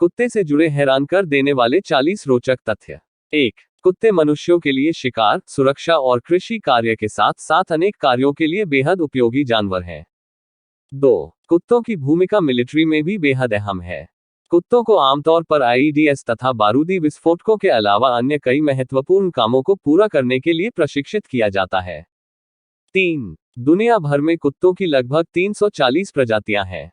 कुत्ते से जुड़े हैरान कर देने वाले 40 रोचक तथ्य। 1. कुत्ते मनुष्यों के लिए शिकार, सुरक्षा और कृषि कार्य के साथ साथ अनेक कार्यों के लिए बेहद उपयोगी जानवर हैं। 2. कुत्तों की भूमिका मिलिट्री में भी बेहद अहम है। कुत्तों को आमतौर पर आईईडीएस तथा बारूदी विस्फोटकों के अलावा अन्य कई महत्वपूर्ण कामों को पूरा करने के लिए प्रशिक्षित किया जाता है। 3. दुनिया भर में कुत्तों की लगभग 340 प्रजातियां हैं।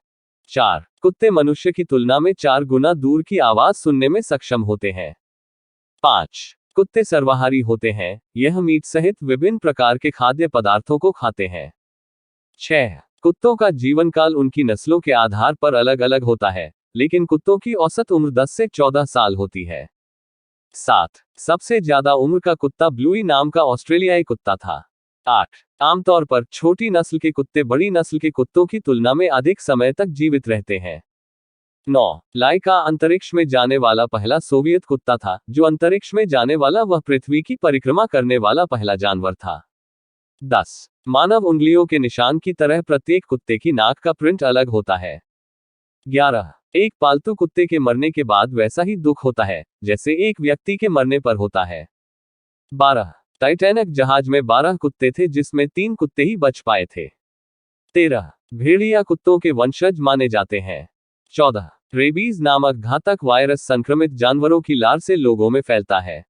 4. कुत्ते मनुष्य की तुलना में 4 गुना दूर की आवाज सुनने में सक्षम होते हैं। 5. कुत्ते सर्वाहारी होते हैं, यह मीट सहित विभिन्न प्रकार के खाद्य पदार्थों को खाते हैं। 6. कुत्तों का जीवन काल उनकी नस्लों के आधार पर अलग अलग होता है, लेकिन कुत्तों की औसत उम्र 10 से 14 साल होती है। 7. सबसे ज्यादा उम्र का कुत्ता ब्लूई नाम का ऑस्ट्रेलियाई कुत्ता था। 8. आमतौर पर छोटी नस्ल के कुत्ते बड़ी नस्ल के कुत्तों की तुलना में अधिक समय तक जीवित रहते हैं। 9. लाइका अंतरिक्ष में जाने वाला पहला सोवियत कुत्ता था, जो अंतरिक्ष में जाने वाला वह पृथ्वी की परिक्रमा करने वाला पहला जानवर था। 10. मानव उंगलियों के निशान की तरह प्रत्येक कुत्ते की नाक का प्रिंट अलग होता है। 11. एक पालतू कुत्ते के मरने के बाद वैसा ही दुख होता है जैसे एक व्यक्ति के मरने पर होता है। 12. टाइटैनिक जहाज में 12 कुत्ते थे जिसमें 3 कुत्ते ही बच पाए थे। 13. भेड़िया कुत्तों के वंशज माने जाते हैं। 14. रेबीज नामक घातक वायरस संक्रमित जानवरों की लार से लोगों में फैलता है।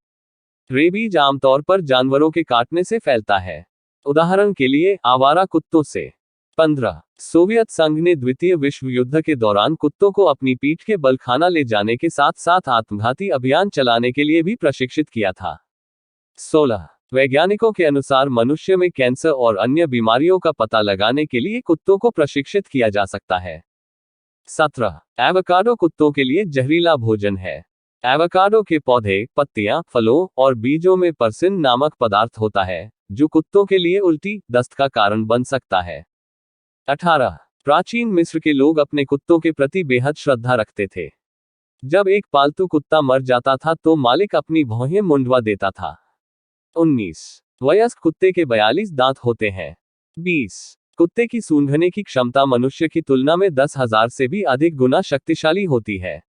रेबीज आमतौर पर जानवरों के काटने से फैलता है, उदाहरण के लिए आवारा कुत्तों से। 15. सोवियत संघ ने द्वितीय विश्व युद्ध के दौरान कुत्तों को अपनी पीठ के बल खाना ले जाने के साथ साथ आत्मघाती अभियान चलाने के लिए भी प्रशिक्षित किया था। 16. वैज्ञानिकों के अनुसार मनुष्य में कैंसर और अन्य बीमारियों का पता लगाने के लिए कुत्तों को प्रशिक्षित किया जा सकता है। 17. एवोकाडो कुत्तों के लिए जहरीला भोजन है। एवोकाडो के पौधे, पत्तियां, फलों और बीजों में परसिन नामक पदार्थ होता है, जो कुत्तों के लिए उल्टी, दस्त का कारण बन सकता है। 18. प्राचीन मिस्र के लोग अपने कुत्तों के प्रति बेहद श्रद्धा रखते थे। जब एक पालतू कुत्ता मर जाता था तो मालिक अपनी भौहें मुंडवा देता था। 19. वयस्क कुत्ते के 42 दांत होते हैं। 20. कुत्ते की सूंघने की क्षमता मनुष्य की तुलना में 10,000 से भी अधिक गुना शक्तिशाली होती है।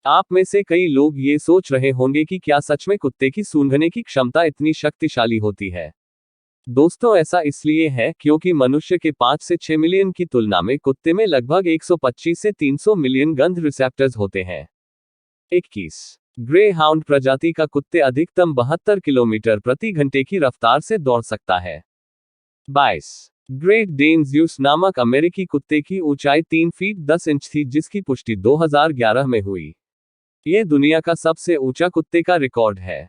आप में से कई लोग ये सोच रहे होंगे कि क्या सच में कुत्ते की सूंघने की क्षमता इतनी शक्तिशाली होती है। दोस्तों, ऐसा इसलिए है क्योंकि मनुष्य के 5 से 6 मिलियन की तुलना में कुत्ते में लगभग 125 से 300 मिलियन गंध रिसेप्टर्स होते हैं। 21. ग्रे हाउंड प्रजाति का कुत्ते अधिकतम 72 किलोमीटर प्रति घंटे की रफ्तार से दौड़ सकता है। 22. ग्रेट डेन ज़्यूस नामक अमेरिकी कुत्ते की ऊंचाई 3 फीट 10 इंच थी, जिसकी पुष्टि 2011 में हुई। यह दुनिया का सबसे ऊंचा कुत्ते का रिकॉर्ड है।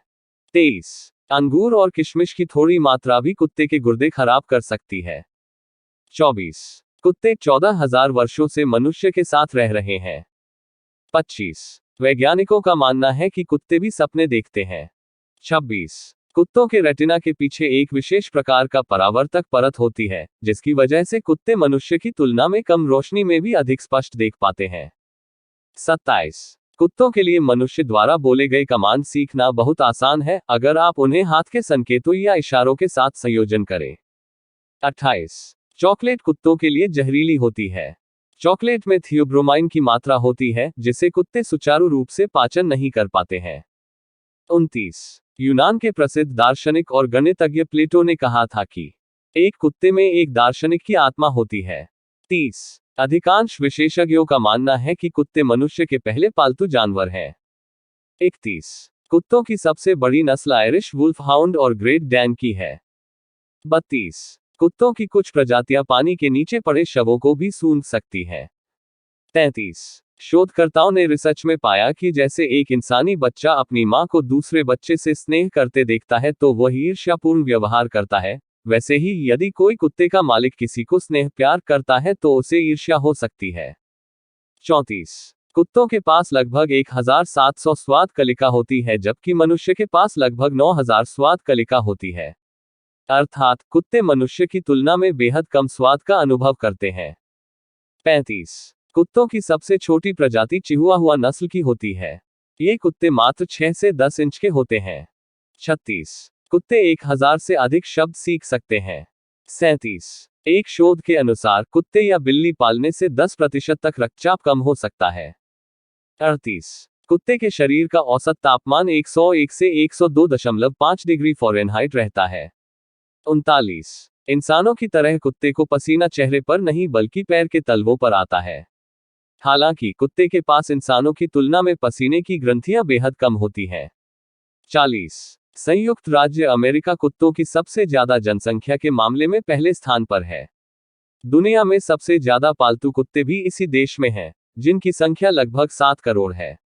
23. अंगूर और किशमिश की थोड़ी मात्रा भी कुत्ते के गुर्दे खराब कर सकती है। 24. कुत्ते 14,000 वर्षों से मनुष्य के साथ रह रहे हैं। 25. वैज्ञानिकों का मानना है कि कुत्ते भी सपने देखते हैं। 26. कुत्तों के रेटिना के पीछे एक विशेष प्रकार का परावर्तक परत होती है, जिसकी वजह से कुत्ते मनुष्य की तुलना में कम रोशनी में भी अधिक स्पष्ट देख पाते हैं। 27. कुत्तों के लिए मनुष्य द्वारा बोले गए कमांड सीखना बहुत आसान है, अगर आप उन्हें हाथ के संकेतों या इशारों के साथ संयोजन करें। 28. चॉकलेट कुत्तों के लिए जहरीली होती है। चॉकलेट में थियोब्रोमाइन की मात्रा होती है, जिसे कुत्ते सुचारू रूप से पाचन नहीं कर पाते हैं। 29. यूनान के प्रसिद्ध दार्शनिक और गणितज्ञ प्लेटो ने कहा था कि एक कुत्ते में एक दार्शनिक की आत्मा होती है। 30. अधिकांश विशेषज्ञों का मानना है कि कुत्ते मनुष्य के पहले पालतू जानवर हैं। 31. कुत्तों की सबसे बड़ी नस्ल आयरिश वुल्फ हाउंड और ग्रेट डैन की है। 32. कुत्तों की कुछ प्रजातियां पानी के नीचे पड़े शवों को भी सूंघ सकती हैं। 33. शोधकर्ताओं ने रिसर्च में पाया कि जैसे एक इंसानी बच्चा अपनी मां को दूसरे बच्चे से स्नेह करते देखता है तो वह ईर्ष्यापूर्ण व्यवहार करता है, वैसे ही यदि कोई कुत्ते का मालिक किसी को स्नेह प्यार करता है तो उसे ईर्ष्या हो सकती है। 34. कुत्तों के पास लगभग 1,700 स्वाद कलिका होती है, जबकि मनुष्य के पास लगभग 9,000 स्वाद कलिका होती है। अर्थात कुत्ते मनुष्य की तुलना में बेहद कम स्वाद का अनुभव करते हैं। 35. कुत्तों की सबसे छोटी प्रजाति चिहुआहुआ नस्ल की होती है। ये कुत्ते मात्र 6 से 10 इंच के होते हैं। 36. कुत्ते 1,000 से अधिक शब्द सीख सकते हैं। 37. एक शोध के अनुसार कुत्ते या बिल्ली पालने से 10% तक रक्तचाप कम हो सकता है। 38। कुत्ते के शरीर का औसत तापमान 101 से 102.5 डिग्री फ़ारेनहाइट रहता है। 39। इंसानों की तरह कुत्ते को पसीना चेहरे पर नहीं बल्कि पैर के तलवों पर आता है। हालांकि कुत्ते के पास इंसानों की तुलना में पसीने की ग्रंथियां बेहद कम होती हैं। 40। संयुक्त राज्य अमेरिका कुत्तों की सबसे ज्यादा जनसंख्या के मामले में पहले स्थान पर है। दुनिया में सबसे ज्यादा पालतू कुत्ते भी इसी देश में हैं, जिनकी संख्या लगभग 7 करोड़ है।